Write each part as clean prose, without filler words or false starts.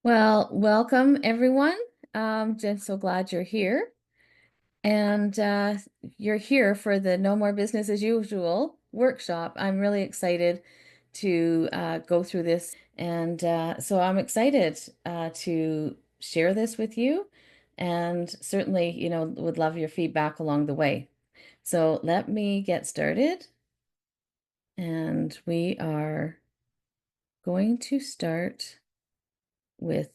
Well, welcome everyone. Just so glad you're here. And you're here for the No More Business as Usual workshop. I'm really excited to go through this. And so I'm excited to share this with you. And certainly, would love your feedback along the way. So let me get started. And we are going to start with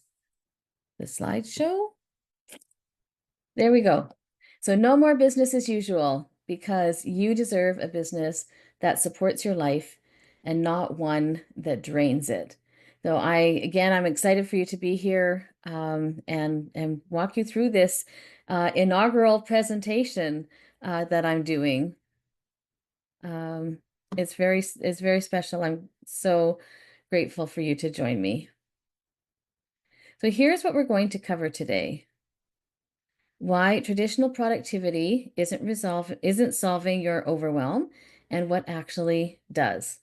the slideshow. There we go. So no more business as usual because you deserve a business that supports your life and not one that drains it. So I'm excited for you to be here and walk you through this inaugural presentation that I'm doing. Um, it's very special. I'm so grateful for you to join me. So here's what we're going to cover today. Why traditional productivity isn't solving your overwhelm and what actually does.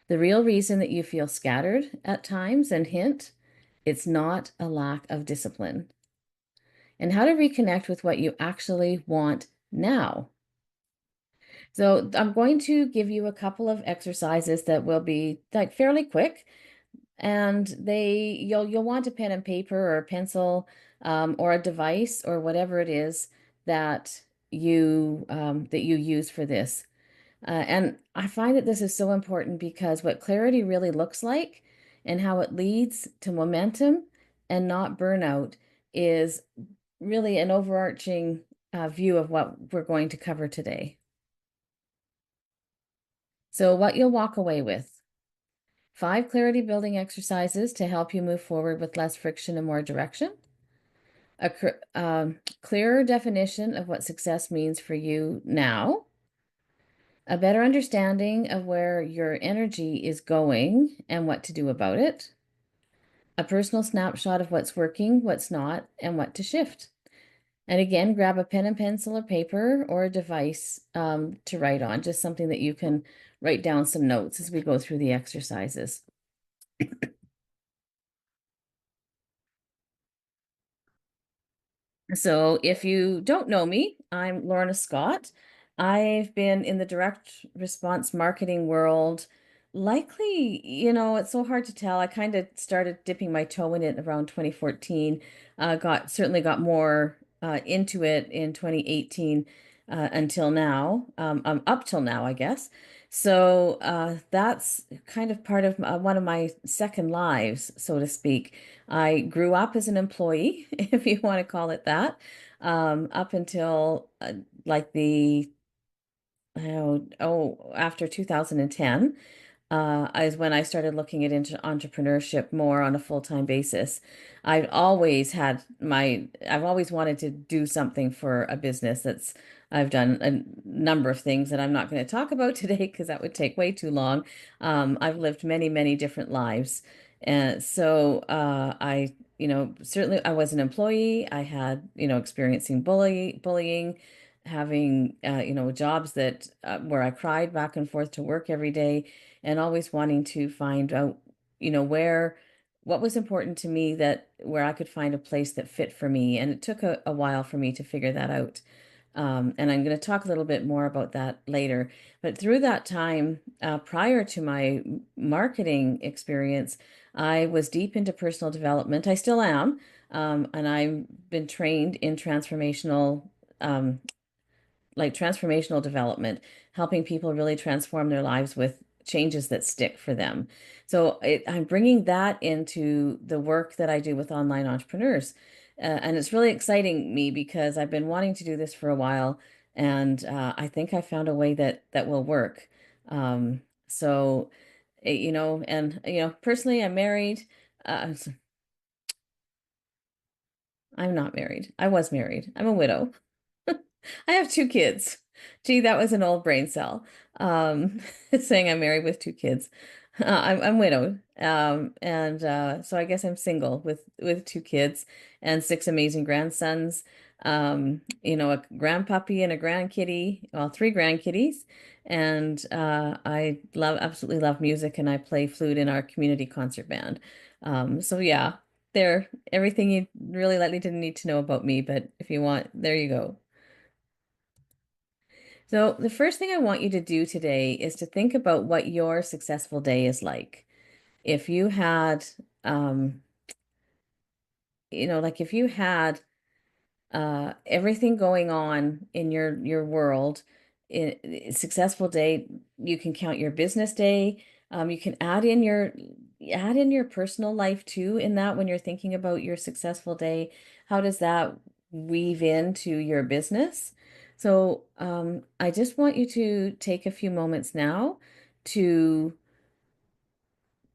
The real reason that you feel scattered at times, and hint, it's not a lack of discipline. And how to reconnect with what you actually want now. So I'm going to give you a couple of exercises that will be like fairly quick, and you'll want a pen and paper or a pencil, or a device or whatever it is that you use for this. And I find that this is so important because what clarity really looks like and how it leads to momentum and not burnout is really an overarching view of what we're going to cover today. So what you'll walk away with. 5 clarity building exercises to help you move forward with less friction and more direction. A clearer definition of what success means for you now. A better understanding of where your energy is going and what to do about it. A personal snapshot of what's working, what's not, and what to shift. And again, grab a pen and pencil or paper or a device to write on, just something that you can write down some notes as we go through the exercises. So, if you don't know me, I'm Lorna Scott. I've been in the direct response marketing world. Likely, it's so hard to tell. I kind of started dipping my toe in it around 2014. Got more into it in 2018 until now, up till now, I guess. So that's kind of part of one of my second lives, so to speak. I grew up as an employee, if you want to call it that, up until like after 2010 is when I started looking at into entrepreneurship more on a full-time basis. I've always wanted to do something for a business I've done a number of things that I'm not going to talk about today because that would take way too long. I've lived many, many different lives. And so certainly I was an employee. I had, experiencing bullying, having, jobs that where I cried back and forth to work every day and always wanting to find out, what was important to me, that where I could find a place that fit for me. And it took a while for me to figure that out. And I'm going to talk a little bit more about that later. But through that time, prior to my marketing experience, I was deep into personal development. I still am. And I've been trained in um, transformational development, helping people really transform their lives with changes that stick for them. So I'm bringing that into the work that I do with online entrepreneurs. And it's really exciting me because I've been wanting to do this for a while, and I think I found a way that will work. So, personally, I'm married. Uh, I'm not married. I was married. I'm a widow. I have 2 kids. Gee, that was an old brain cell. Um, saying I'm married with 2 kids. I'm widowed. And so I guess I'm single with 2 kids and 6 amazing grandsons. A grandpuppy and a grandkitty, well, 3 grandkitties. And absolutely love music, and I play flute in our community concert band. So yeah. There, everything you really likely didn't need to know about me, but if you want, there you go. So, the first thing I want you to do today is to think about what your successful day is like. If you had, um, like if you had everything going on in your world, successful day, you can count your business day. You can add in your personal life too in that when you're thinking about your successful day. How does that weave into your business? So I just want you to take a few moments now to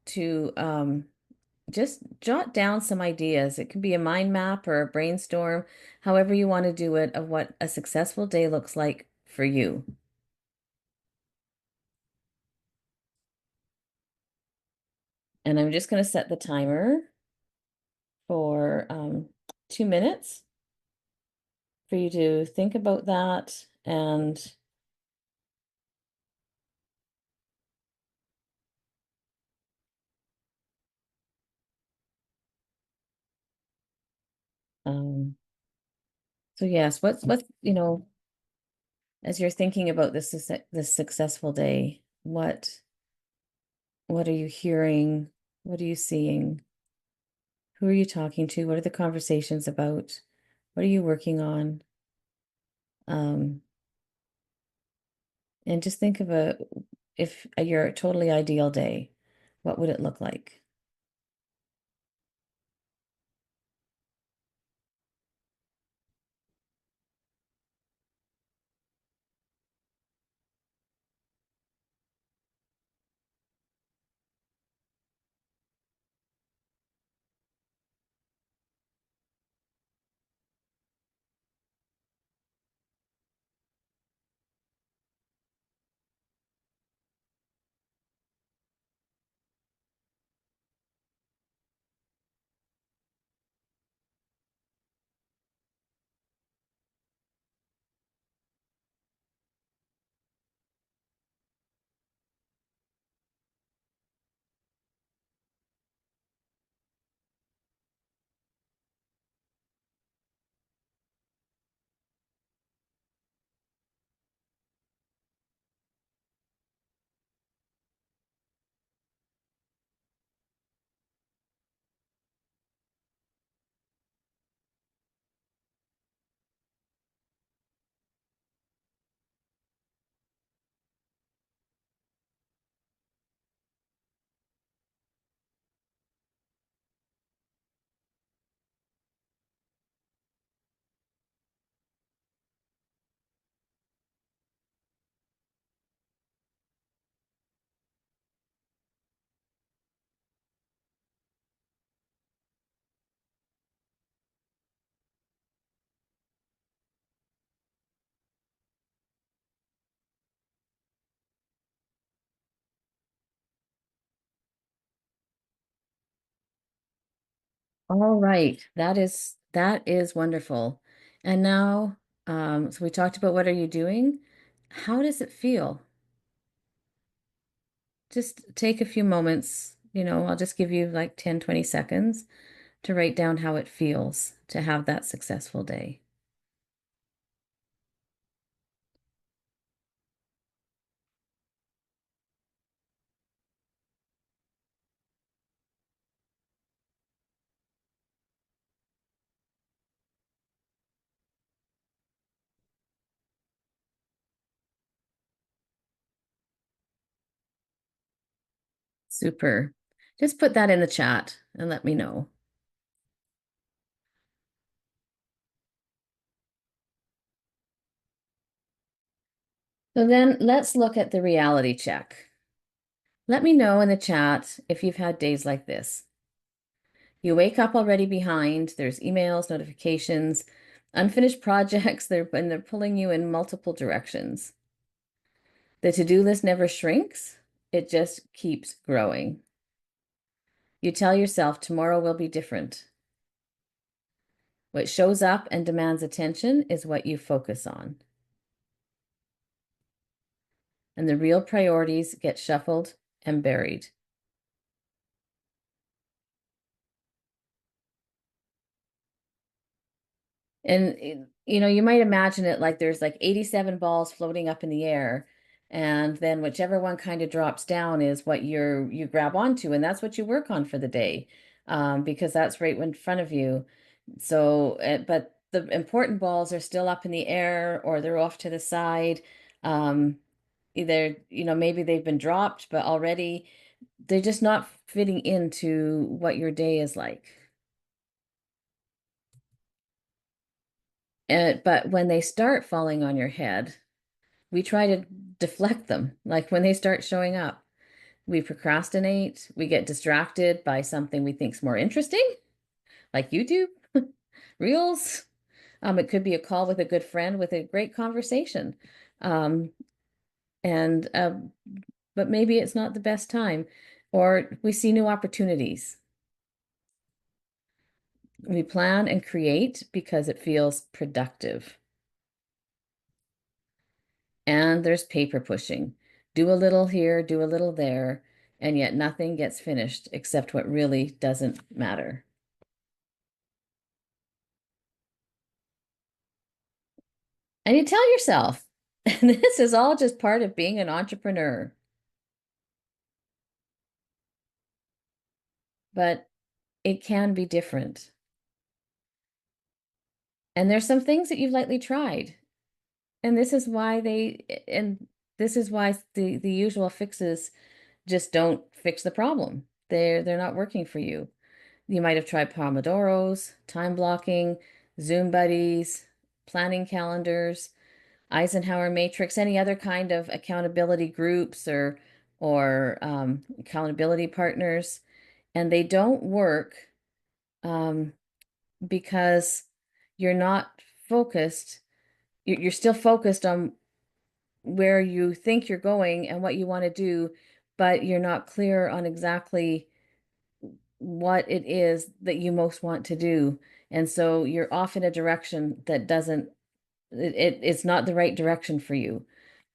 to just jot down some ideas. It can be a mind map or a brainstorm, however you want to do it, of what a successful day looks like for you. And I'm just going to set the timer for 2 minutes for you to think about that and um, so yes, as you're thinking about this successful day, what are you hearing? What are you seeing? Who are you talking to? What are the conversations about? What are you working on? Um, and just think of your totally ideal day, what would it look like? All right, that is wonderful. And now, so we talked about what are you doing? How does it feel? Just take a few moments, I'll just give you like 10, 20 seconds to write down how it feels to have that successful day. Super. Just put that in the chat and let me know. So then let's look at the reality check. Let me know in the chat if you've had days like this. You wake up already behind, there's emails, notifications, unfinished projects, they're pulling you in multiple directions. The to-do list never shrinks, it just keeps growing. You tell yourself tomorrow will be different. What shows up and demands attention is what you focus on. And the real priorities get shuffled and buried. And you might imagine it like there's like 87 balls floating up in the air, and then whichever one kind of drops down is what you grab onto, and that's what you work on for the day, because that's right in front of you. So, but the important balls are still up in the air or they're off to the side. Um, Either, maybe they've been dropped, but already they're just not fitting into what your day is like. But when they start falling on your head, we try to deflect them. Like when they start showing up, we procrastinate, we get distracted by something we think's more interesting, like YouTube, Reels. It could be a call with a good friend with a great conversation. Um, and but maybe it's not the best time, or we see new opportunities. We plan and create because it feels productive. And there's paper pushing. Do a little here, do a little there, and yet nothing gets finished except what really doesn't matter. And you tell yourself, this is all just part of being an entrepreneur. But it can be different. And there's some things that you've lightly tried. And this is why the usual fixes just don't fix the problem. They're not working for you. You might have tried Pomodoros, time blocking, Zoom buddies, planning calendars, Eisenhower matrix, any other kind of accountability groups or accountability partners, and they don't work um, because you're not focused. You're still focused on where you think you're going and what you want to do, but you're not clear on exactly what it is that you most want to do. And so you're off in a direction that doesn't, it's not the right direction for you.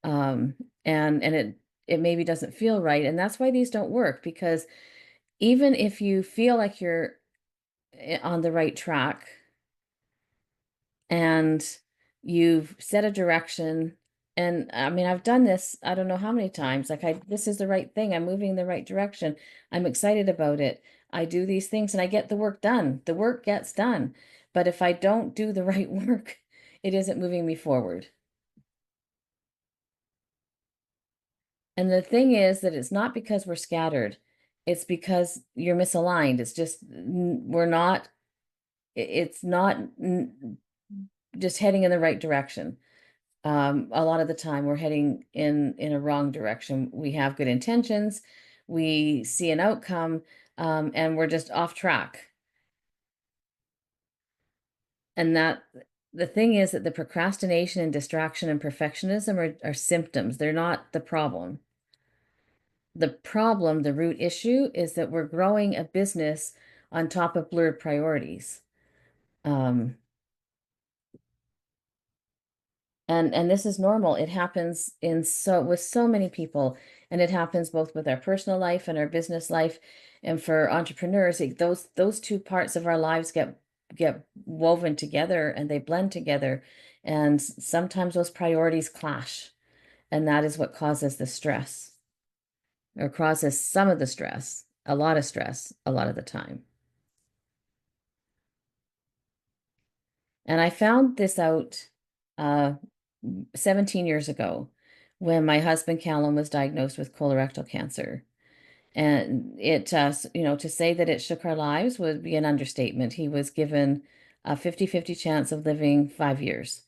Um, and it maybe doesn't feel right. And that's why these don't work, because even if you feel like you're on the right track, and you've set a direction. And I mean, I've done this, I don't know how many times. Like, this is the right thing. I'm moving in the right direction. I'm excited about it. I do these things and I get the work done. The work gets done. But if I don't do the right work, it isn't moving me forward. And the thing is that it's not because we're scattered. It's because you're misaligned. It's just we're not, it's not just heading in the right direction. A lot of the time we're heading in a wrong direction. We have good intentions, we see an outcome, and we're just off track. And that the thing is that the procrastination and distraction and perfectionism are symptoms. They're not the problem. The problem, the root issue, is that we're growing a business on top of blurred priorities. Um, and this is normal. It happens with so many people, and it happens both with our personal life and our business life. And for entrepreneurs, those two parts of our lives get woven together and they blend together. And sometimes those priorities clash, and that is what causes the stress, or causes some of the stress, a lot of stress, a lot of the time. And I found this out uh, 17 years ago when my husband Callum was diagnosed with colorectal cancer. And to say that it shook our lives would be an understatement. He was given a 50-50 chance of living 5 years.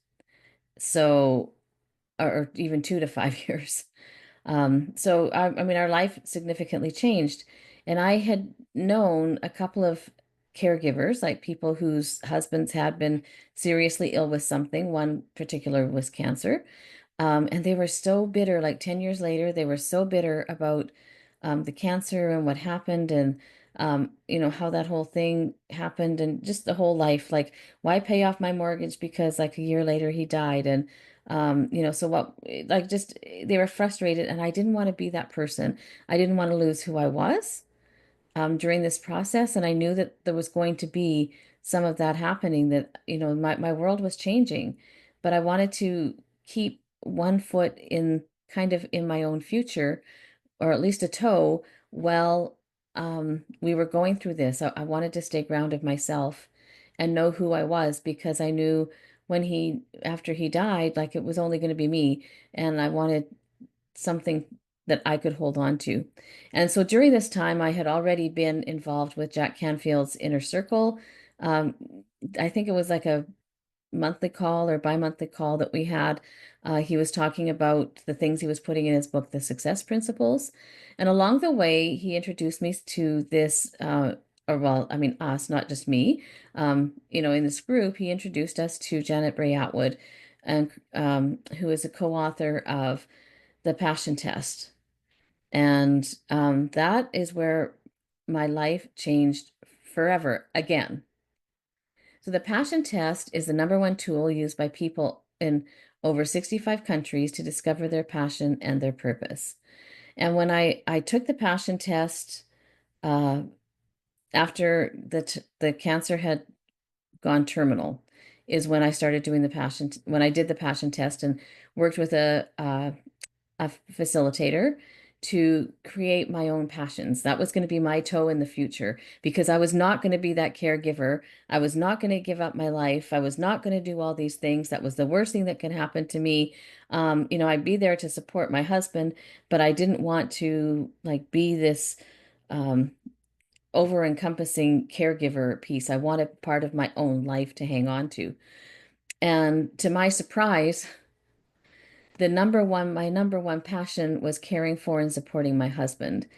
So, or even 2 to 5 years. I mean, our life significantly changed. And I had known a couple of caregivers, like people whose husbands had been seriously ill with something. One particular was cancer. And they were so bitter, like 10 years later, they were so bitter about the cancer and what happened, and how that whole thing happened, and just the whole life. Like, why pay off my mortgage because like a year later he died? And so what, like, just they were frustrated, and I didn't want to be that person. I didn't want to lose who I was. during this process, and I knew that there was going to be some of that happening, that, my world was changing, but I wanted to keep one foot in kind of in my own future, or at least a toe, while we were going through this. I wanted to stay grounded myself and know who I was, because I knew after he died, like, it was only going to be me, and I wanted something that I could hold on to. And so during this time, I had already been involved with Jack Canfield's Inner Circle. Um, I think it was like a monthly call or bi-monthly call that we had. He was talking about the things he was putting in his book, The Success Principles. And along the way, he introduced me to this, or well, I mean, us, not just me. In this group, he introduced us to Janet Bray Atwood, and who is a co-author of The Passion Test. And that is where my life changed forever again. So the passion test is the number one tool used by people in over 65 countries to discover their passion and their purpose. And when I took the passion test, uh, after the cancer had gone terminal, is when I started doing when I did the passion test and worked with a facilitator to create my own passions. That was going to be my toe in the future, because I was not going to be that caregiver. I was not going to give up my life. I was not going to do all these things. That was the worst thing that can happen to me. I'd be there to support my husband, but I didn't want to, like, be this um, over-encompassing caregiver piece. I wanted part of my own life to hang on to. And to my surprise, my number one passion was caring for and supporting my husband.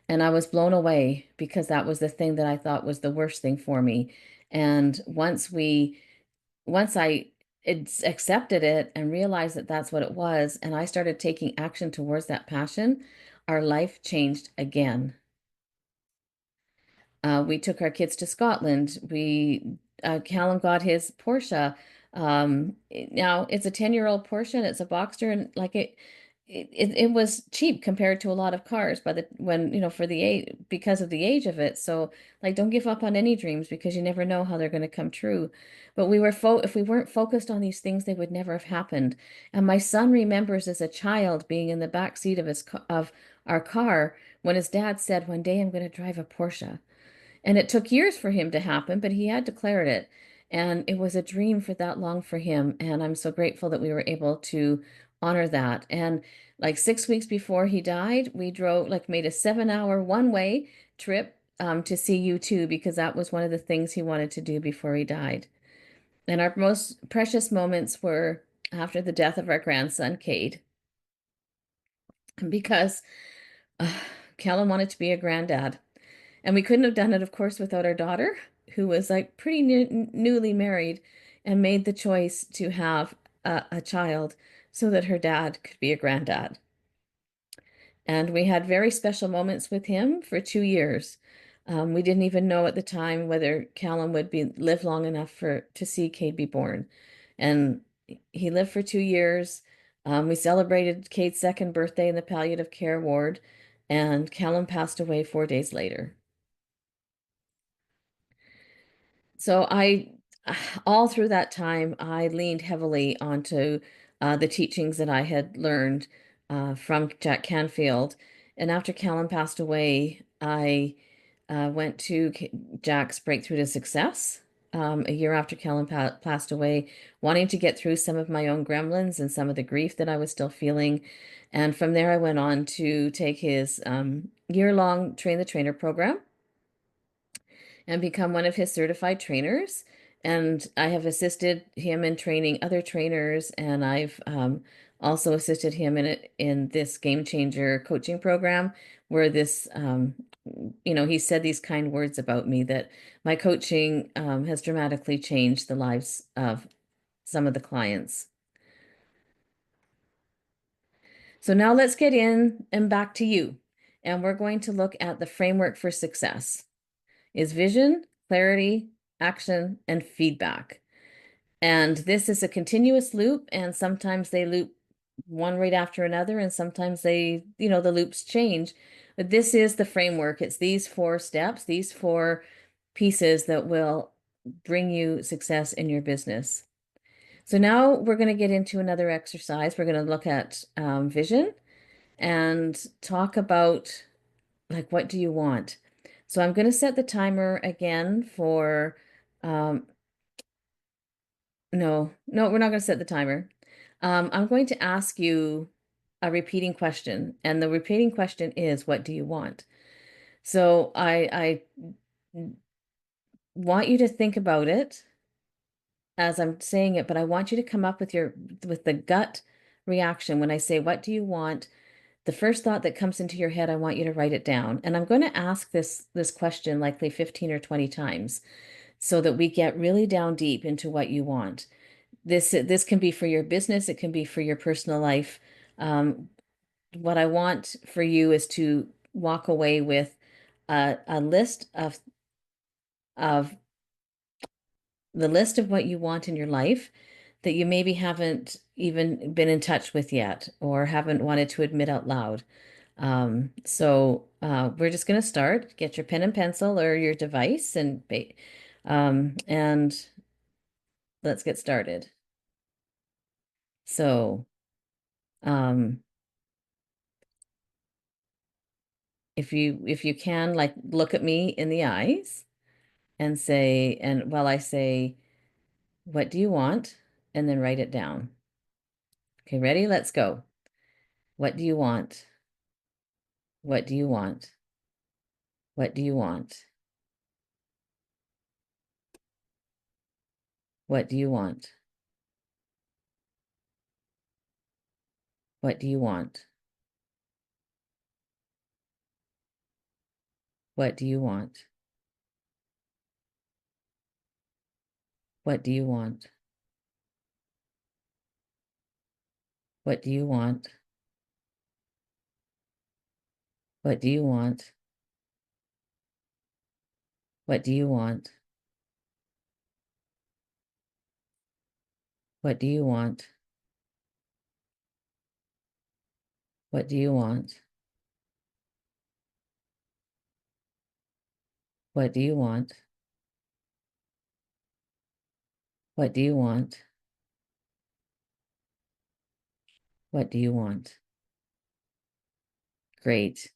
And I was blown away, because that was the thing that I thought was the worst thing for me. And once I accepted it and realized that that's what it was, and I started taking action towards that passion, our life changed again. We took our kids to Scotland. Callum got his Porsche. Now it's a 10-year-old Porsche, and it's a Boxster, and like it was cheap compared to a lot of cars by the when, for the age, because of the age of it. So, like, don't give up on any dreams, because you never know how they're going to come true. But if we weren't focused on these things, they would never have happened. And my son remembers as a child being in the back seat of our car when his dad said, "One day I'm going to drive a Porsche." And it took years for him to happen, but he had declared it. And it was a dream for that long for him. And I'm so grateful that we were able to honor that. And like 6 weeks before he died, we made a 7-hour one-way trip to see U2, because that was one of the things he wanted to do before he died. And our most precious moments were after the death of our grandson, Cade, because uh, Callum wanted to be a granddad. And we couldn't have done it, of course, without our daughter, who was like pretty newly married and made the choice to have a child so that her dad could be a granddad. And we had very special moments with him for 2 years. We didn't even know at the time whether Callum would live long enough to see Cade be born. And he lived for 2 years. We celebrated Cade's second birthday in the palliative care ward, and Callum passed away 4 days later. So all through that time, I leaned heavily onto the teachings that I had learned from Jack Canfield. And after Callum passed away, I went to Jack's Breakthrough to Success a year after Callum passed away, wanting to get through some of my own gremlins and some of the grief that I was still feeling. And from there, I went on to take his year-long Train the Trainer program and become one of his certified trainers. And I have assisted him in training other trainers, and I've also assisted him in this game changer coaching program, where he said these kind words about me, that my coaching has dramatically changed the lives of some of the clients. So now let's get in and back to you. And we're going to look at the framework for success. Is vision, clarity, action, and feedback. And this is a continuous loop, and sometimes they loop one right after another, and sometimes the loops change. But this is the framework. It's these four steps, these four pieces that will bring you success in your business. So now we're going to get into another exercise. We're going to look at vision and talk about like, what do you want? So I'm going to set the timer again for, um, no, we're not going to set the timer. I'm going to ask you a repeating question, and the repeating question is, what do you want? So I want you to think about it as I'm saying it, but I want you to come up with with the gut reaction when I say, what do you want? The first thought that comes into your head, I want you to write it down. And I'm going to ask this question likely 15 or 20 times so that we get really down deep into what you want. This can be for your business, it can be for your personal life. What I want for you is to walk away with a list of the list of what you want in your life that you maybe haven't even been in touch with yet or haven't wanted to admit out loud. We're just going to start. Get your pen and pencil or your device and let's get started. So, um, if you can, like, look at me in the eyes and say, and while I say, what do you want? And then write it down. Okay, ready? Let's go. What do you want? What do you want? What do you want? What do you want? What do you want? What do you want? What do you want? What do you want? What do you want? What do you want? What do you want? What do you want? What do you want? What do you want? What do you want? Great.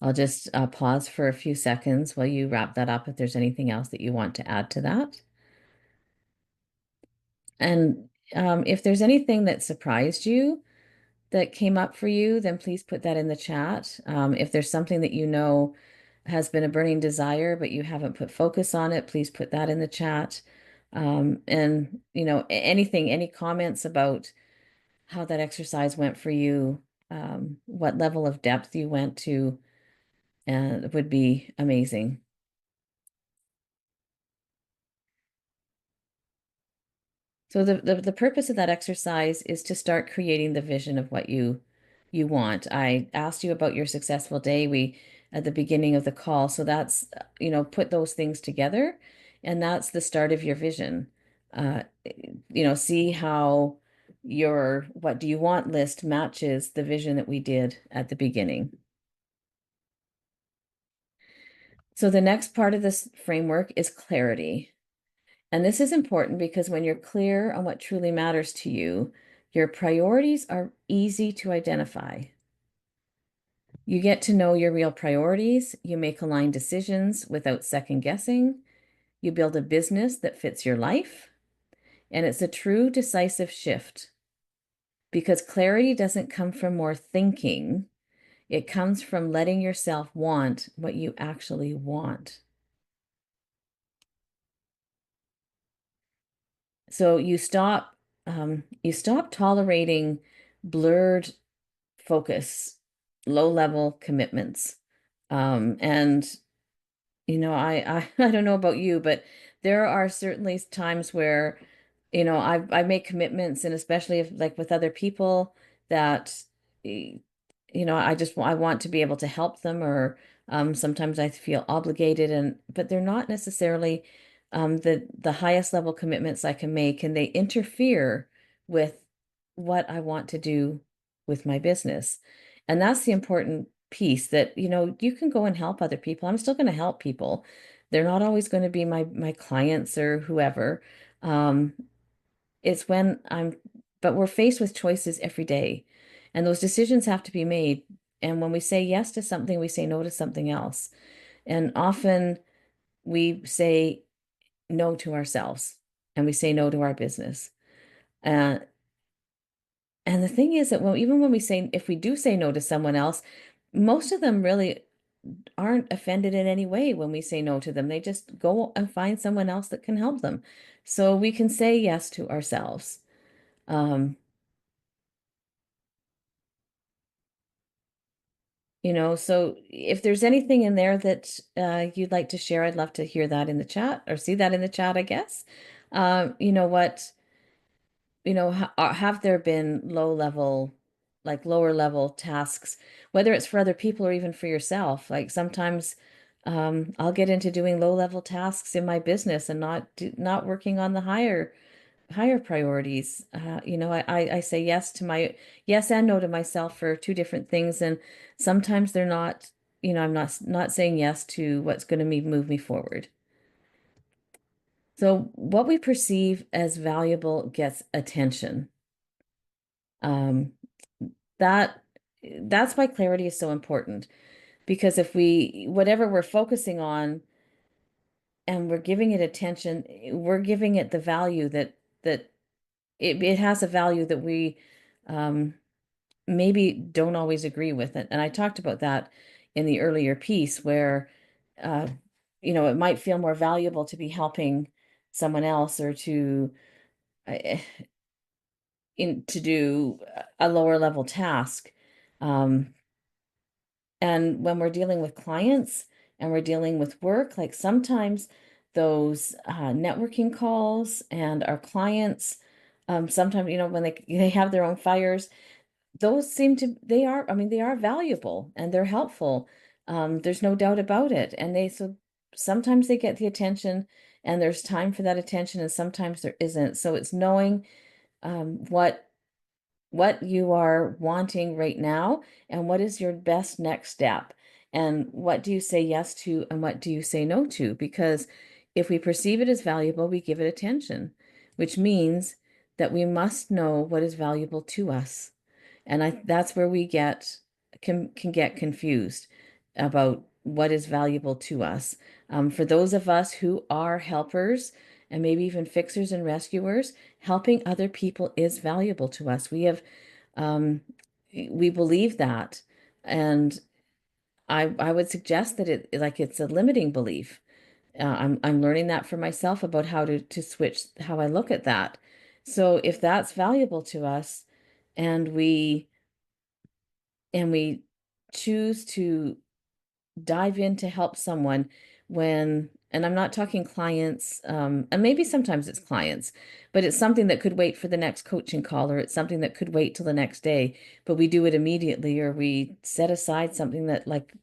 I'll just pause for a few seconds while you wrap that up if there's anything else that you want to add to that. And if there's anything that surprised you that came up for you, then please put that in the chat. If there's something that you know has been a burning desire, but you haven't put focus on it, please put that in the chat. And, anything, any comments about how that exercise went for you, what level of depth you went to, and it would be amazing. So the purpose of that exercise is to start creating the vision of what you want. I asked you about your successful day we at the beginning of the call. So that's, put those things together, and that's the start of your vision. Uh, see how your what do you want list matches the vision that we did at the beginning. So the next part of this framework is clarity. And this is important because when you're clear on what truly matters to you, your priorities are easy to identify. You get to know your real priorities, you make aligned decisions without second guessing, you build a business that fits your life, and it's a true decisive shift because clarity doesn't come from more thinking, it comes from letting yourself want what you actually want. So you stop tolerating blurred focus, low level commitments. And I don't know about you, but there are certainly times where, I make commitments, and especially if like with other people that, I want to be able to help them, or sometimes I feel obligated, but they're not necessarily the highest level commitments I can make, and they interfere with what I want to do with my business. And that's the important piece that, you can go and help other people. I'm still going to help people. They're not always going to be my clients or whoever. Um, it's when but we're faced with choices every day, and those decisions have to be made. And when we say yes to something, we say no to something else. And often we say no to ourselves and we say no to our business. Uh, and the thing is that even when if we do say no to someone else, most of them really aren't offended in any way when we say no to them. They just go and find someone else that can help them. So we can say yes to ourselves. Um, so if there's anything in there that you'd like to share, I'd love to hear that in the chat or see that in the chat, I guess. You know what? Have there been lower level tasks, whether it's for other people or even for yourself? Like sometimes I'll get into doing low level tasks in my business and not working on the higher priorities. I say yes and no to myself for two different things, and sometimes they're not. I'm not saying yes to what's going to move me forward. So what we perceive as valuable gets attention. Um, that that's why clarity is so important, because if whatever we're focusing on and we're giving it attention, we're giving it the value that it has a value that we um, maybe don't always agree with it. And I talked about that in the earlier piece where uh, it might feel more valuable to be helping someone else or uh, to do a lower level task. Um, And when we're dealing with clients and we're dealing with work, like sometimes those networking calls and our clients, sometimes, when they have their own fires, those I mean, they are valuable and they're helpful. There's no doubt about it. So sometimes they get the attention and there's time for that attention and sometimes there isn't. So it's knowing what you are wanting right now and what is your best next step and what do you say yes to and what do you say no to, because if we perceive it as valuable we give it attention, which means that we must know what is valuable to us. And that's where we can get confused about what is valuable to us. For those of us who are helpers and maybe even fixers and rescuers, helping other people is valuable to us. Um, we believe that, and I would suggest that it's a limiting belief. I'm learning that for myself about how to switch how I look at that. So if that's valuable to us, and we choose to dive in to help someone and I'm not talking clients, and maybe sometimes it's clients, but it's something that could wait for the next coaching call, or it's something that could wait till the next day, but we do it immediately, or we set aside something that, like,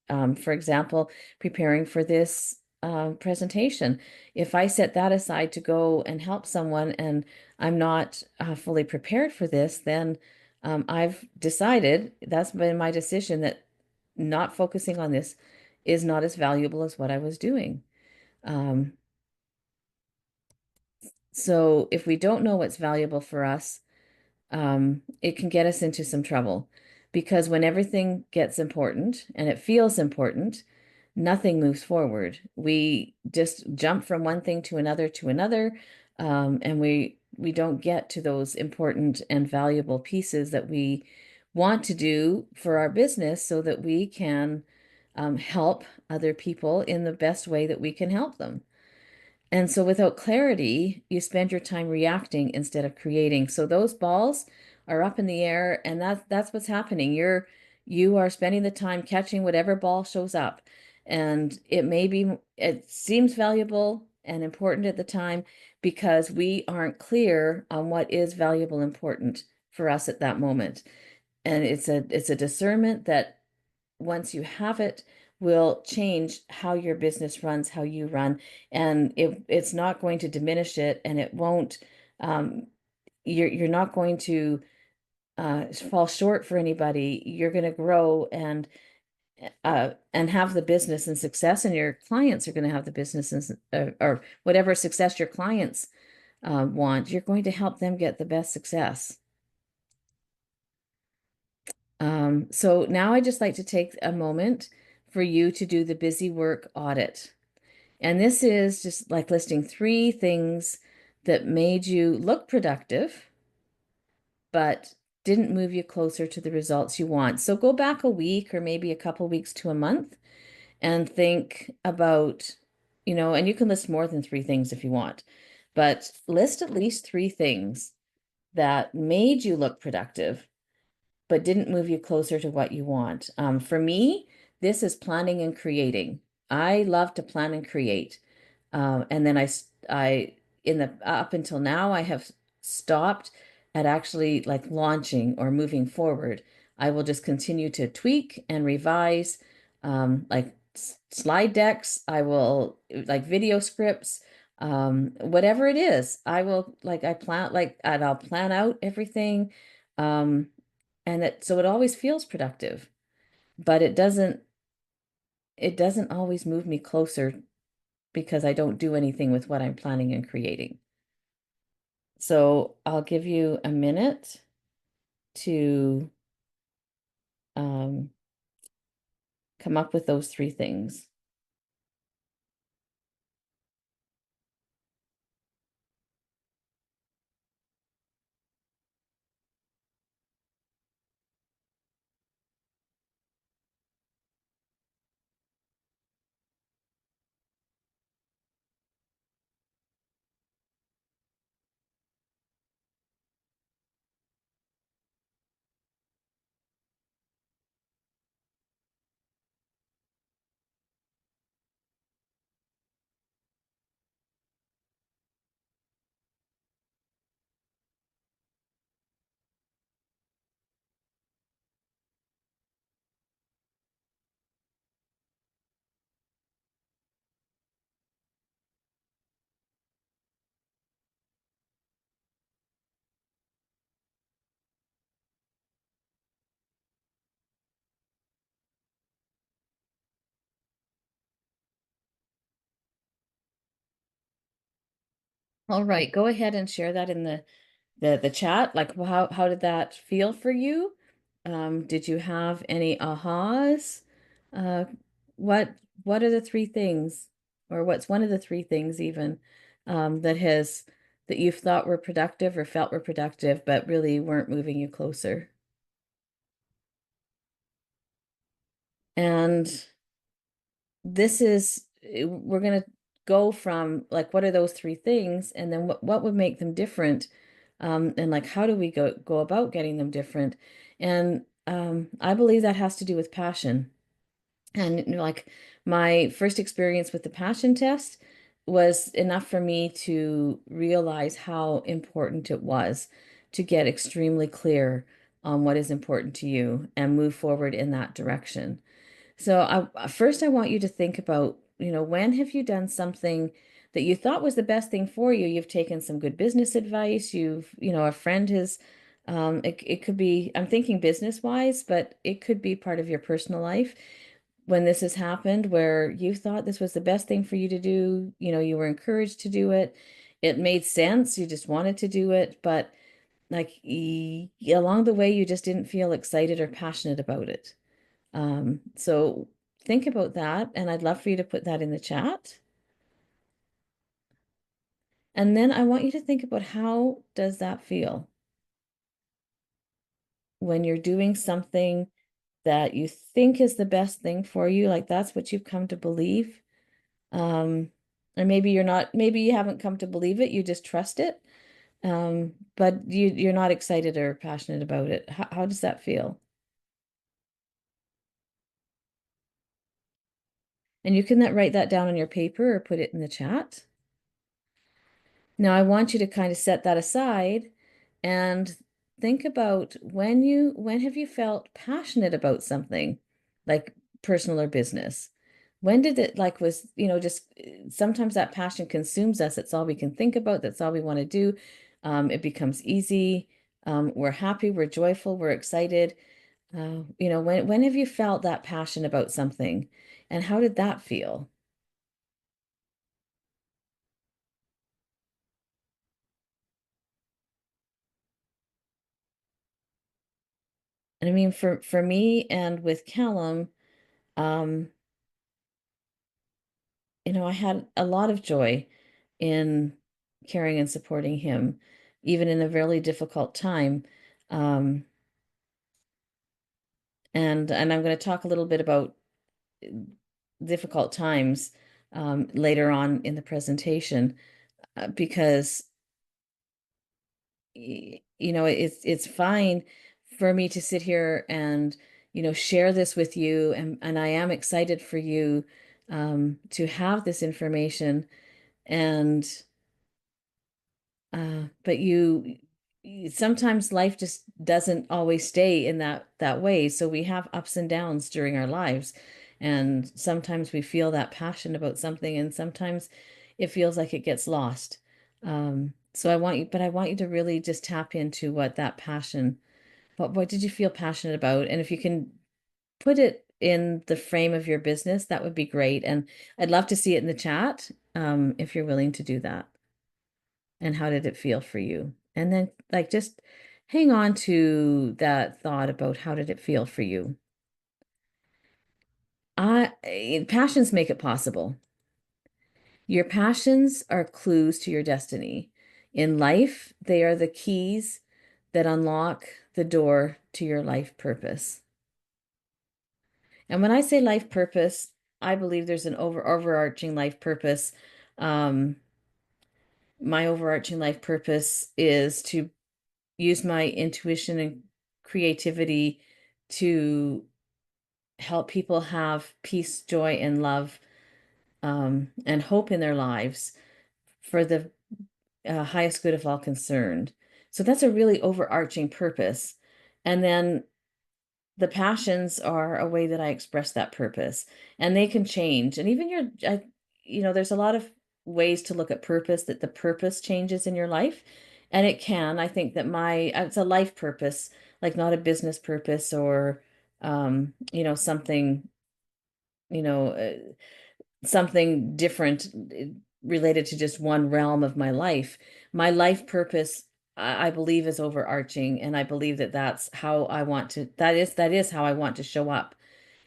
for example, preparing for this presentation. If I set that aside to go and help someone and I'm not fully prepared for this, then I've decided, that's been my decision, that not focusing on this is not as valuable as what I was doing. Um, so if we don't know what's valuable for us, it can get us into some trouble, because when everything gets important and it feels important, nothing moves forward. We just jump from one thing to another, and we don't get to those important and valuable pieces that we want to do for our business so that we can help other people in the best way that we can help them. And so without clarity, you spend your time reacting instead of creating. So those balls are up in the air, and that's what's happening. You are spending the time catching whatever ball shows up. And it seems valuable and important at the time because we aren't clear on what is valuable and important for us at that moment. And it's a discernment that once you have it, will change how your business runs, how you run, and it's not going to diminish it, and it won't. Um, you're not going to fall short for anybody. You're going to grow, and and have the business and success, and your clients are going to have the business and or whatever success your clients want, you're going to help them get the best success. So now I just like to take a moment for you to do the busy work audit. And this is just like listing three things that made you look productive, but didn't move you closer to the results you want. So go back a week or maybe a couple weeks to a month and think about, and you can list more than three things if you want, but list at least three things that made you look productive but didn't move you closer to what you want. For me, this is planning and creating. I love to plan and create. And then in the up until now, I have stopped at actually like launching or moving forward. I will just continue to tweak and revise, like slide decks. I will like video scripts, whatever it is. I will like I plan like and I'll plan out everything. Um, and so it always feels productive, but it doesn't always move me closer because I don't do anything with what I'm planning and creating. So I'll give you a minute to um, come up with those three things. All right, go ahead and share that in the chat. Like how did that feel for you? Did you have any ahas? Uh, what what are the three things, or what's one of the three things even that you've thought were productive or felt were productive, but really weren't moving you closer? And we're going to go from like, what are those three things? And then what would make them different? And like, how do we go about getting them different? And I believe that has to do with passion. And like my first experience with the passion test was enough for me to realize how important it was to get extremely clear on what is important to you and move forward in that direction. So first I want you to think about, when have you done something that you thought was the best thing for you? You've taken some good business advice. A friend has, it could be, I'm thinking business wise, but it could be part of your personal life when this has happened where you thought this was the best thing for you to do. You were encouraged to do it. It made sense. You just wanted to do it, but like along the way, you just didn't feel excited or passionate about it. So think about that, and I'd love for you to put that in the chat. And then I want you to think about, how does that feel when you're doing something that you think is the best thing for you, like that's what you've come to believe. Or maybe you're not, maybe you haven't come to believe it, you just trust it. But you're not excited or passionate about it. How does that feel? And you can write that down on your paper or put it in the chat. Now, I want you to kind of set that aside and think about, when have you felt passionate about something, like personal or business? When did it like was, just sometimes that passion consumes us. It's all we can think about. That's all we want to do. It becomes easy. We're happy, we're joyful, we're excited. When have you felt that passion about something, and how did that feel? And I mean, for me and with Callum, um, I had a lot of joy in caring and supporting him, even in a really difficult time. Um, and I'm going to talk a little bit about difficult times later on in the presentation, because it's fine for me to sit here and share this with you, and I am excited for you to have this information. And but sometimes life just doesn't always stay in that way. So we have ups and downs during our lives. And sometimes we feel that passion about something, and sometimes it feels like it gets lost. So I want you to really just tap into what that passion, what did you feel passionate about? And if you can put it in the frame of your business, that would be great. And I'd love to see it in the chat, if you're willing to do that. And how did it feel for you? And then, like, just hang on to that thought about how did it feel for you. Passions make it possible. Your passions are clues to your destiny. In life, they are the keys that unlock the door to your life purpose. And when I say life purpose, I believe there's an overarching life purpose. Um, my overarching life purpose is to use my intuition and creativity to help people have peace, joy, and love, and hope in their lives for the highest good of all concerned. So that's a really overarching purpose. And then the passions are a way that I express that purpose, and they can change. And even there's a lot of ways to look at purpose, that the purpose changes in your life. And it can. I think that it's a life purpose, like not a business purpose or, something, you know, uh, something different related to just one realm of my life. My life purpose, I believe, is overarching, and I believe that that is how I want to show up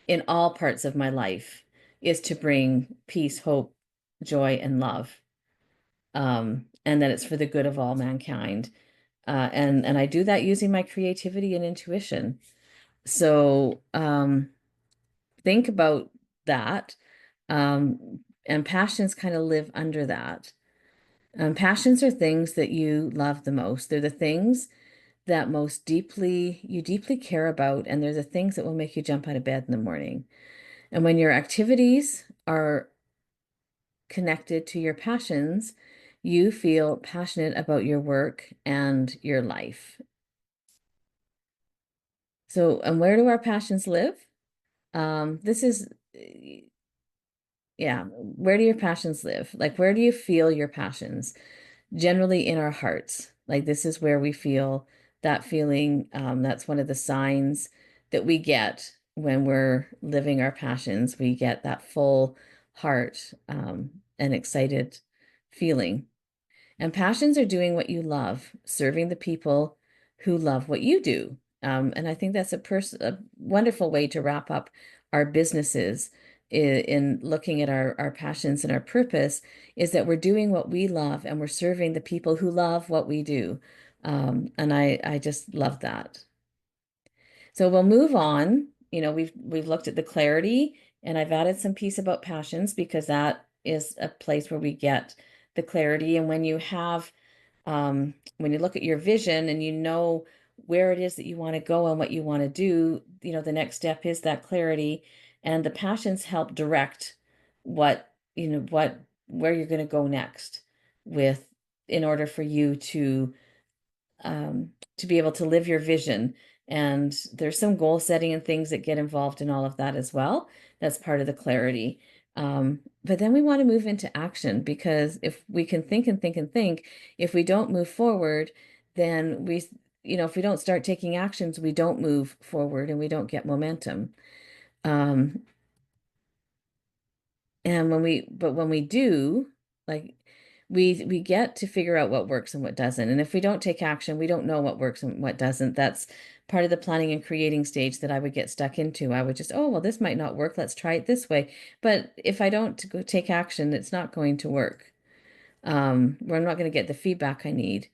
in all parts of my life, is to bring peace, hope, joy, and love. And that it's for the good of all mankind. And I do that using my creativity and intuition. So think about that. And passions kind of live under that. Passions are things that you love the most. They're the things that you deeply care about, and they're the things that will make you jump out of bed in the morning. And when your activities are connected to your passions, you feel passionate about your work and your life. So, and where do our passions live? This is, yeah, where do your passions live? Like, where do you feel your passions? Generally in our hearts. Like, this is where we feel that feeling. That's one of the signs that we get when we're living our passions. We get that full heart, and excited feeling. And passions are doing what you love, serving the people who love what you do. And I think that's a wonderful way to wrap up our businesses in looking at our passions and our purpose, is that we're doing what we love and we're serving the people who love what we do. And I just love that. So we'll move on. We've looked at the clarity, and I've added some piece about passions because that is a place where we get the clarity. And when you look at your vision and you know where it is that you want to go and what you want to do, the next step is that clarity, and the passions help direct where you're going to go next with, in order for you to be able to live your vision. And there's some goal setting and things that get involved in all of that as well. That's part of the clarity. But then we want to move into action, because if we can think and think and think, if we don't move forward, then if we don't start taking actions, we don't move forward and we don't get momentum. Um, and when we do, like we get to figure out what works and what doesn't. And if we don't take action, we don't know what works and what doesn't. That's part of the planning and creating stage that I would get stuck into. I would just, oh, well, this might not work. Let's try it this way. But if I don't go take action, it's not going to work. Where I'm not going to get the feedback I need.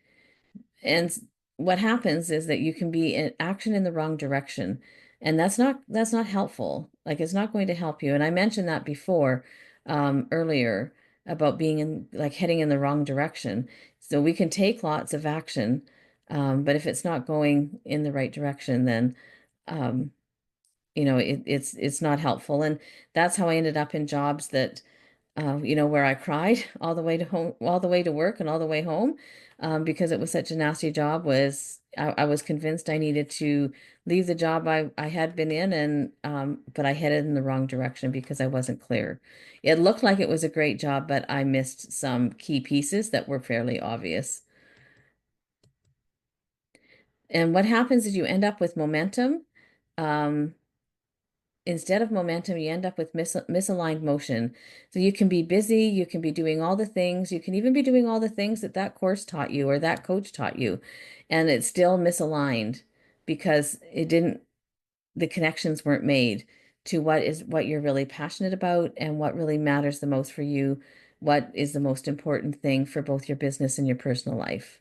And what happens is that you can be in action in the wrong direction, and that's not helpful. Like it's not going to help you. And I mentioned that before, earlier about being in like heading in the wrong direction. So we can take lots of action, but if it's not going in the right direction, then um, it's not helpful. And that's how I ended up in jobs that where I cried all the way to home, all the way to work and all the way home, because it was such a nasty job. I was convinced I needed to leave the job I had been in, and but I headed in the wrong direction because I wasn't clear. It looked like it was a great job, but I missed some key pieces that were fairly obvious. And what happens is you end up with momentum. Um, Instead of momentum, you end up with misaligned motion. So you can be busy, you can be doing all the things, you can even be doing all the things that that course taught you or that coach taught you, and it's still misaligned because the connections weren't made to what you're really passionate about and what really matters the most for you, what is the most important thing for both your business and your personal life.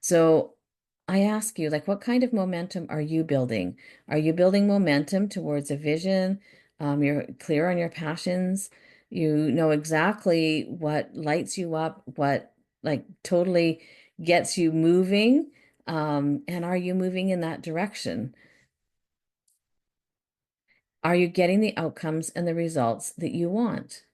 So I ask you, like, what kind of momentum are you building? Are you building momentum towards a vision? You're clear on your passions. You know exactly what lights you up, what like totally gets you moving. And are you moving in that direction? Are you getting the outcomes and the results that you want?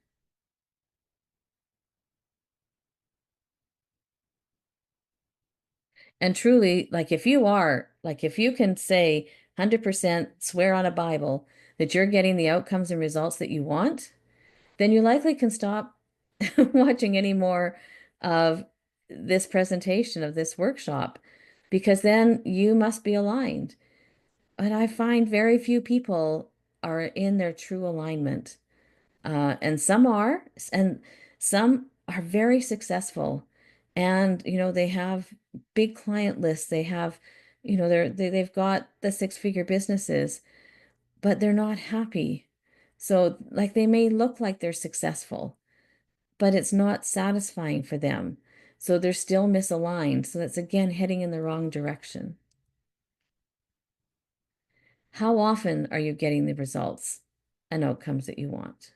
And truly, like if you can say 100% swear on a Bible that you're getting the outcomes and results that you want, then you likely can stop watching any more of this presentation of this workshop because then you must be aligned. And I find very few people are in their true alignment. And some are, and some are very successful. And, they have big client lists. They have, they've got the six-figure businesses, but they're not happy. So, like, they may look like they're successful, but it's not satisfying for them. So they're still misaligned. So that's again heading in the wrong direction. How often are you getting the results and outcomes that you want?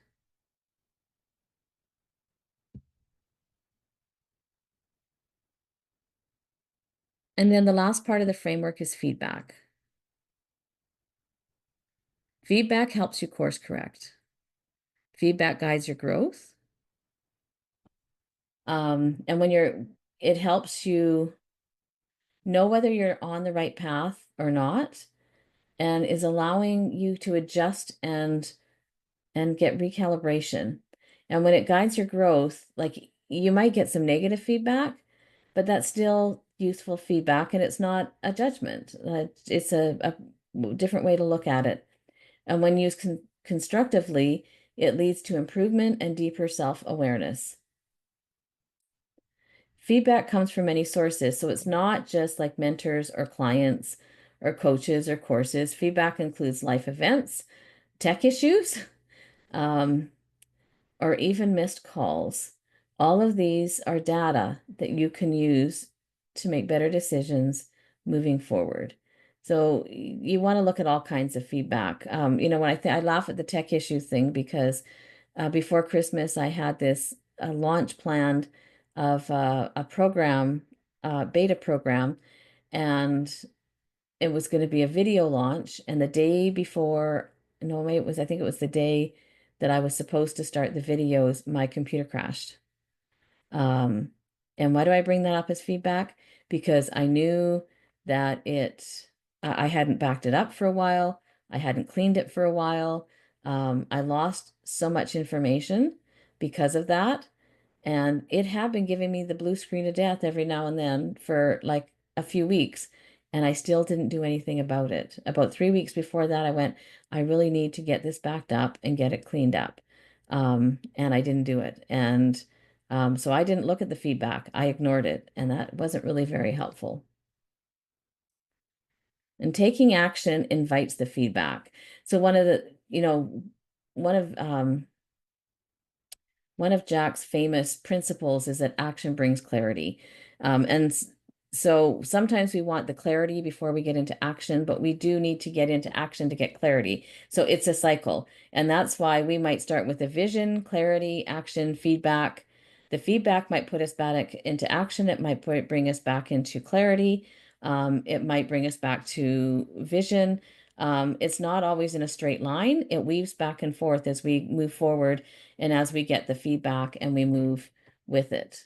And then the last part of the framework is feedback. Feedback helps you course correct. Feedback guides your growth. And it helps you know whether you're on the right path or not, and is allowing you to adjust and get recalibration. And when it guides your growth, like you might get some negative feedback, but that's still useful feedback, and it's not a judgment. It's a different way to look at it. And when used constructively, it leads to improvement and deeper self-awareness. Feedback comes from many sources, so it's not just like mentors or clients or coaches or courses. Feedback includes life events, tech issues, um, or even missed calls. All of these are data that you can use to make better decisions moving forward. So you want to look at all kinds of feedback. When I laugh at the tech issue thing because before Christmas I had this launch planned of a program, beta program, and it was going to be a video launch. And the day before, no, wait, I think it was the day that I was supposed to start the videos, my computer crashed. Um, and why do I bring that up as feedback? Because I knew that I hadn't backed it up for a while. I hadn't cleaned it for a while. I lost so much information because of that. And it had been giving me the blue screen of death every now and then for like a few weeks and I still didn't do anything about it. About 3 weeks before that, I went, I really need to get this backed up and get it cleaned up. And I didn't do it. And so I didn't look at the feedback. I ignored it, and that wasn't really very helpful. And taking action invites the feedback. So one of one of Jack's famous principles is that action brings clarity. And so sometimes we want the clarity before we get into action, but we do need to get into action to get clarity. So it's a cycle. And that's why we might start with a vision, clarity, action, feedback. The feedback might put us back into action. It might bring us back into clarity. It might bring us back to vision. It's not always in a straight line. It weaves back and forth as we move forward and as we get the feedback and we move with it.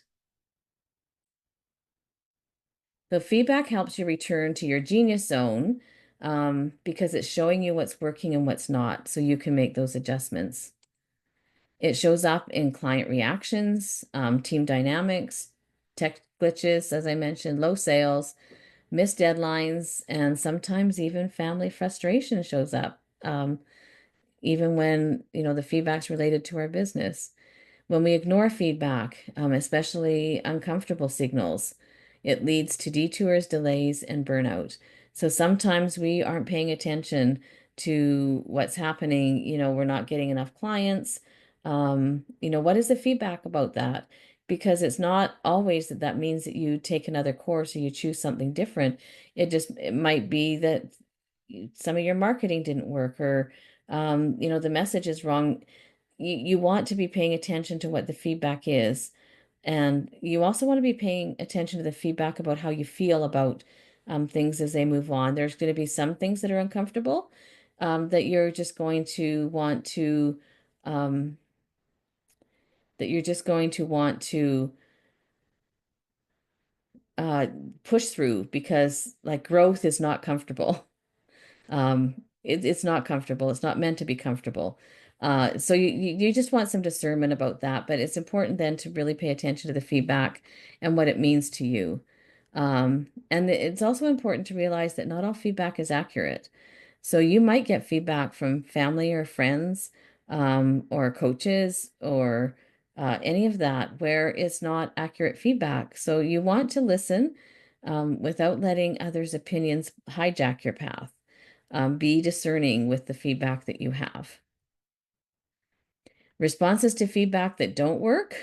The feedback helps you return to your genius zone because it's showing you what's working and what's not, so you can make those adjustments. It shows up in client reactions, team dynamics, tech glitches, as I mentioned, low sales, missed deadlines, and sometimes even family frustration shows up, even when, the feedback's related to our business. When we ignore feedback, especially uncomfortable signals, it leads to detours, delays, and burnout. So sometimes we aren't paying attention to what's happening. We're not getting enough clients. What is the feedback about that? Because it's not always that means that you take another course or you choose something different. It might be that some of your marketing didn't work, or the message is wrong. You want to be paying attention to what the feedback is. And you also want to be paying attention to the feedback about how you feel about things as they move on. There's going to be some things that are uncomfortable, that you're just going to want to, um, that you're just going to want to uh, push through, because like growth is not comfortable. It's not comfortable. It's not meant to be comfortable. So you just want some discernment about that, but it's important then to really pay attention to the feedback and what it means to you. And it's also important to realize that not all feedback is accurate. So you might get feedback from family or friends, or coaches, or any of that where it's not accurate feedback. So you want to listen, without letting others' opinions hijack your path. Be discerning with the feedback that you have. Responses to feedback that don't work.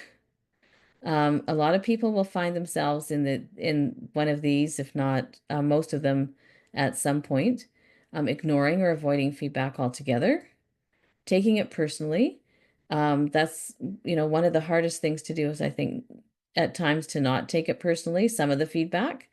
A lot of people will find themselves in one of these, if not most of them, at some point. Ignoring or avoiding feedback altogether, taking it personally. That's one of the hardest things to do is, I think, at times, to not take it personally, some of the feedback.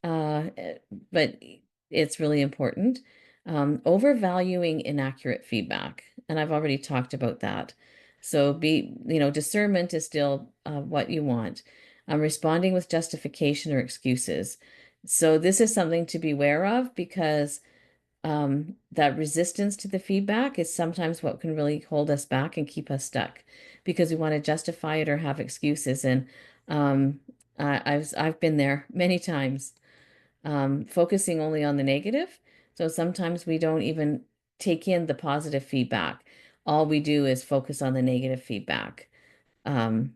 But it's really important. Overvaluing inaccurate feedback, and I've already talked about that. So discernment is still what you want. Responding with justification or excuses. So this is something to be aware of, because that resistance to the feedback is sometimes what can really hold us back and keep us stuck, because we want to justify it or have excuses. And I've been there many times, focusing only on the negative. So sometimes we don't even take in the positive feedback. All we do is focus on the negative feedback, um,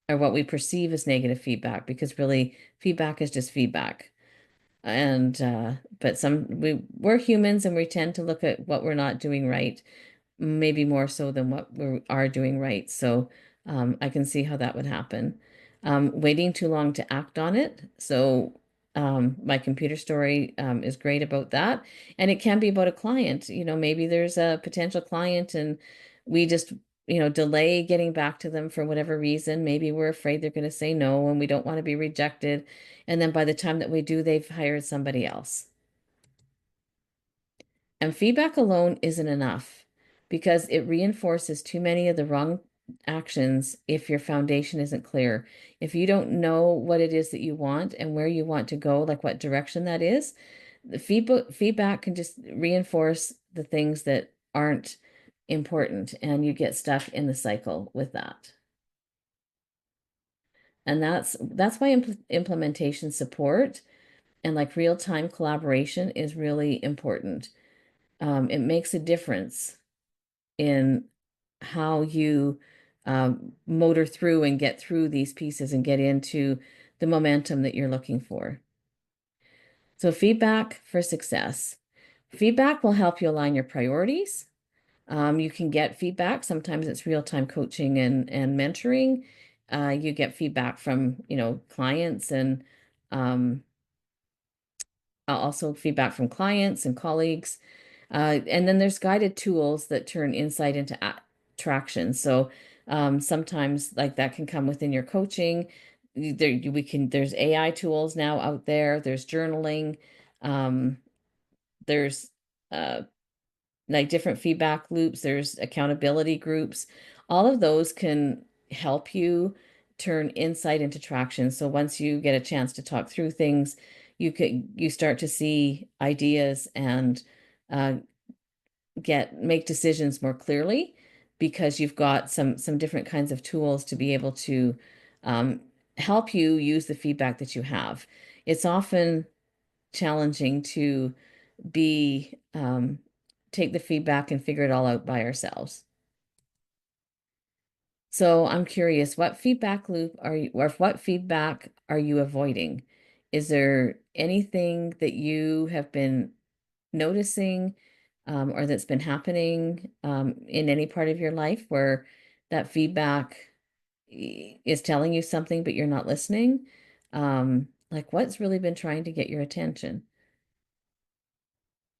or what we perceive as negative feedback, because really feedback is just feedback. And but we're humans, and we tend to look at what we're not doing right, maybe more so than what we are doing right. So I can see how that would happen. Waiting too long to act on it. So my computer story is great about that. And it can be about a client. Maybe there's a potential client and we just, delay getting back to them for whatever reason. Maybe we're afraid they're going to say no and we don't want to be rejected. And then by the time that we do, they've hired somebody else. And feedback alone isn't enough, because it reinforces too many of the wrong actions if your foundation isn't clear. If you don't know what it is that you want and where you want to go, like what direction that is, the feedback can just reinforce the things that aren't important, and you get stuck in the cycle with that. And that's why implementation support And like real-time collaboration is really important. It makes a difference in how you motor through and get through these pieces and get into the momentum that you're looking for. So, feedback for success. Feedback will help you align your priorities. You can get feedback. Sometimes it's real-time coaching and mentoring. You get feedback from, clients and um, also feedback from clients and colleagues. And then there's guided tools that turn insight into traction. So sometimes like that can come within your coaching. There's AI tools now out there. There's journaling. Um, there's uh, like different feedback loops. There's accountability groups. All of those can help you turn insight into traction. So once you get a chance to talk through things, you start to see ideas and uh, make decisions more clearly because you've got some different kinds of tools to be able to um, help you use the feedback that you have. It's often challenging to be take the feedback and figure it all out by ourselves. So I'm curious, what feedback loop are you, or what feedback are you avoiding? Is there anything that you have been noticing or that's been happening in any part of your life where that feedback is telling you something, but you're not listening? Like what's really been trying to get your attention?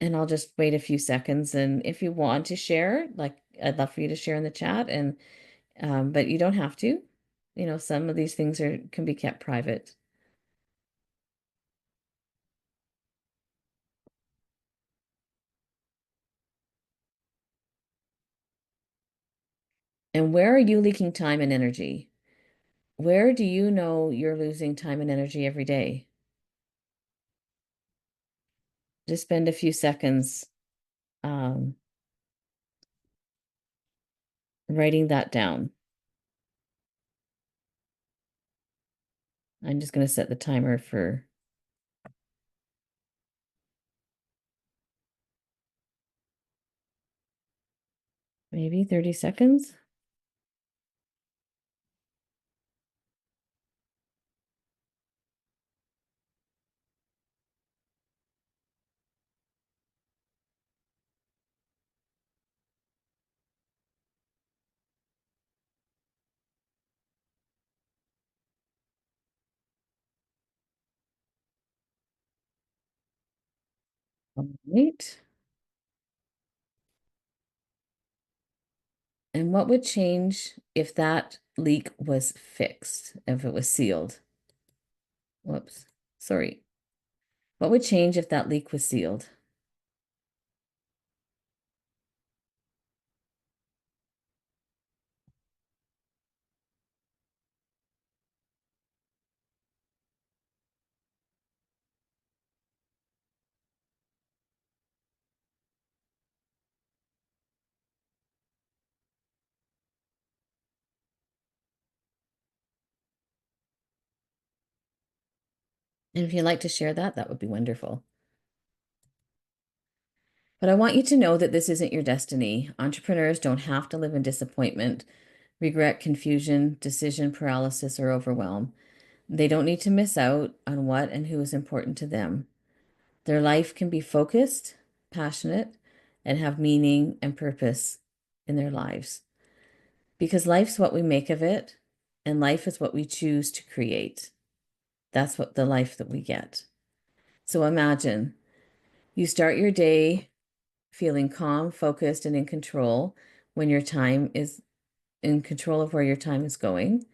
And I'll just wait a few seconds. And if you want to share, like I'd love for you to share in the chat and but you don't have to. Some of these things can be kept private. And where are you leaking time and energy? Where do you know you're losing time and energy every day? Just spend a few seconds um, writing that down. I'm just going to set the timer for maybe 30 seconds. All right. And what would change if that leak was fixed, if it was sealed? Whoops. Sorry. What would change if that leak was sealed? And if you'd like to share that, that would be wonderful. But I want you to know that this isn't your destiny. Entrepreneurs don't have to live in disappointment, regret, confusion, decision paralysis, or overwhelm. They don't need to miss out on what and who is important to them. Their life can be focused, passionate, and have meaning and purpose in their lives. Because life's what we make of it, and life is what we choose to create. That's what the life that we get. So imagine you start your day feeling calm, focused, and in control when your time is in control of where your time is going.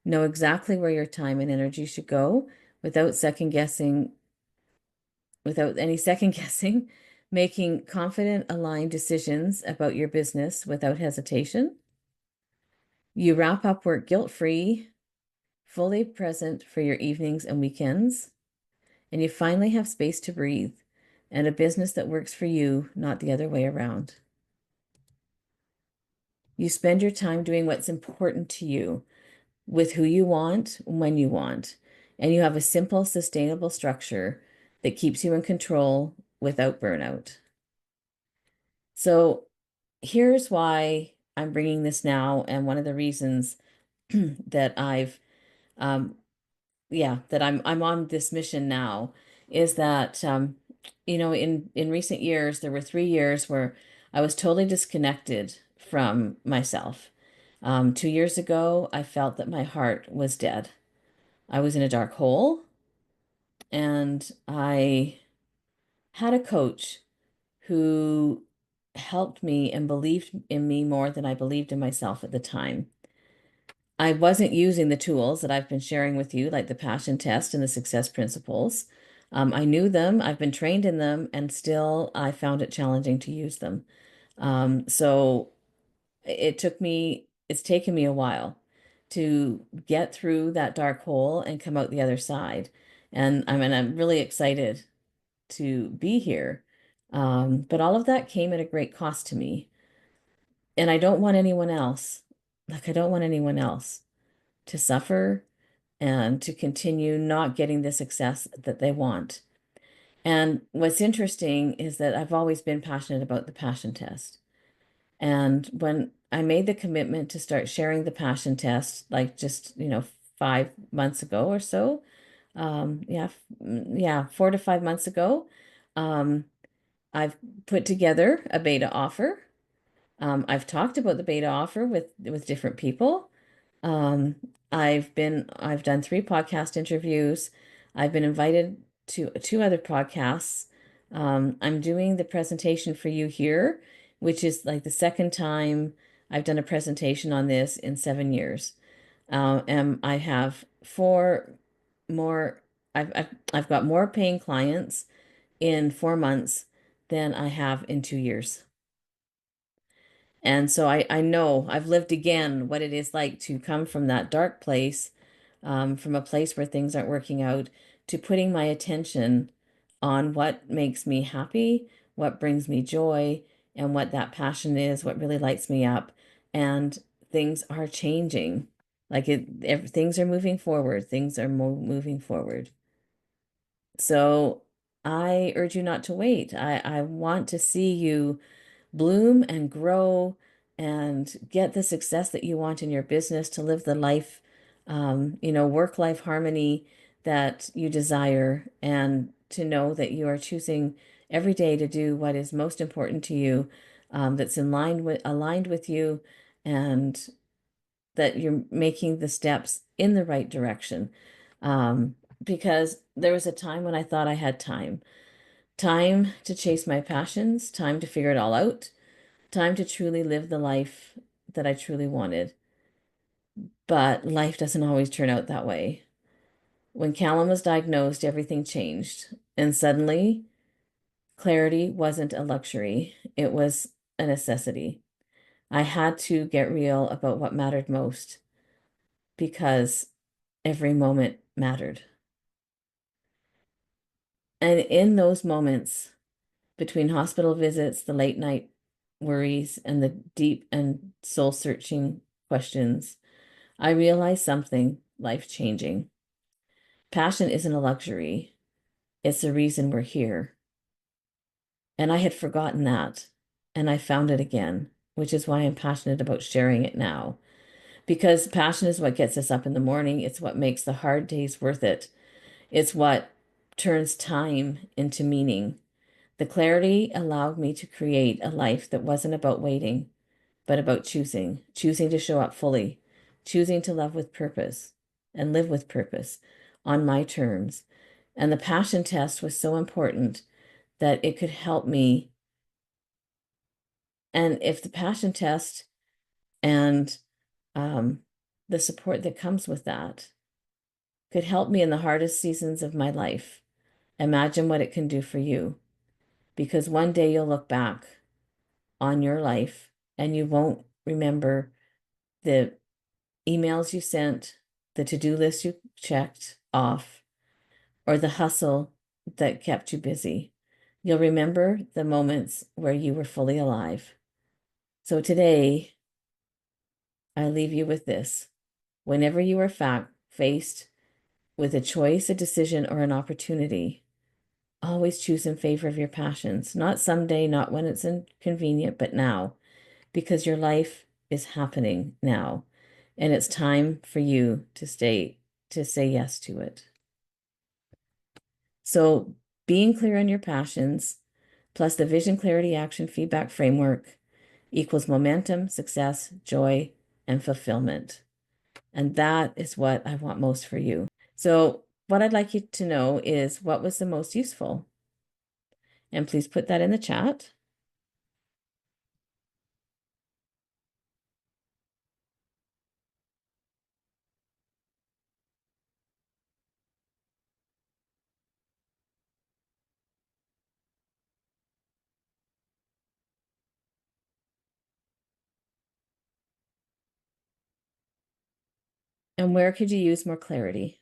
Know exactly where your time and energy should go without second guessing, without any second guessing, making confident, aligned decisions about your business without hesitation. You wrap up work guilt-free, fully present for your evenings and weekends, and you finally have space to breathe and a business that works for you, not the other way around. You spend your time doing what's important to you with who you want, when you want, and you have a simple, sustainable structure that keeps you in control without burnout. So here's why I'm bringing this now, and one of the reasons that um, I'm on this mission now is that in recent years there were 3 years where I was totally disconnected from myself. 2 years ago, I felt that my heart was dead. I was in a dark hole, and I had a coach who helped me and believed in me more than I believed in myself at the time. I wasn't using the tools that I've been sharing with you, like the passion test and the success principles. I knew them, I've been trained in them, and still I found it challenging to use them. So it's taken me a while to get through that dark hole and come out the other side. And I'm really excited to be here. But all of that came at a great cost to me. And I don't want anyone else, I don't want anyone else to suffer and to continue not getting the success that they want. And what's interesting is that I've always been passionate about the passion test. And when I made the commitment to start sharing the passion test, like just, 5 months ago or so, yeah, 4 to 5 months ago, um, I've put together a beta offer. I've talked about the beta offer with different people. Um, I've done 3 podcast interviews. I've been invited to 2 other podcasts. I'm doing the presentation for you here, which is like the second time I've done a presentation on this in 7 years. And I have 4 more. I've got more paying clients in 4 months than I have in 2 years. And so I know I've lived again what it is like to come from that dark place, from a place where things aren't working out, to putting my attention on what makes me happy, what brings me joy, and what that passion is, what really lights me up. And things are changing. Things are moving forward. Things are moving forward. So I urge you not to wait. I want to see you bloom and grow and get the success that you want in your business, to live the life, work-life harmony that you desire, and to know that you are choosing every day to do what is most important to you, that's aligned with you, and that you're making the steps in the right direction. Because there was a time when I thought I had time to chase my passions, time to figure it all out, time to truly live the life that I truly wanted. But life doesn't always turn out that way. When Callum was diagnosed, everything changed. And suddenly, clarity wasn't a luxury, it was a necessity. I had to get real about what mattered most, because every moment mattered. And in those moments, between hospital visits, the late night worries, and the deep and soul searching questions, I realized something life-changing. Passion isn't a luxury, it's the reason we're here. And I had forgotten that, and I found it again, which is why I'm passionate about sharing it now. Because passion is what gets us up in the morning, it's what makes the hard days worth it, it's what turns time into meaning. The clarity allowed me to create a life that wasn't about waiting, but about choosing to show up fully, choosing to love with purpose and live with purpose on my terms. And the passion test was so important that it could help me. And if the passion test and um, the support that comes with that could help me in the hardest seasons of my life, imagine what it can do for you. Because one day you'll look back on your life and you won't remember the emails you sent, the to-do list you checked off, or the hustle that kept you busy. You'll remember the moments where you were fully alive. So today, I leave you with this. Whenever you are faced with a choice, a decision, or an opportunity, always choose in favor of your passions, not someday, not when it's inconvenient, but now, because your life is happening now. And it's time for you to say yes to it. So being clear on your passions, plus the vision, clarity, action, feedback framework equals momentum, success, joy, and fulfillment. And that is what I want most for you. So what I'd like you to know is what was the most useful? And please put that in the chat. And where could you use more clarity?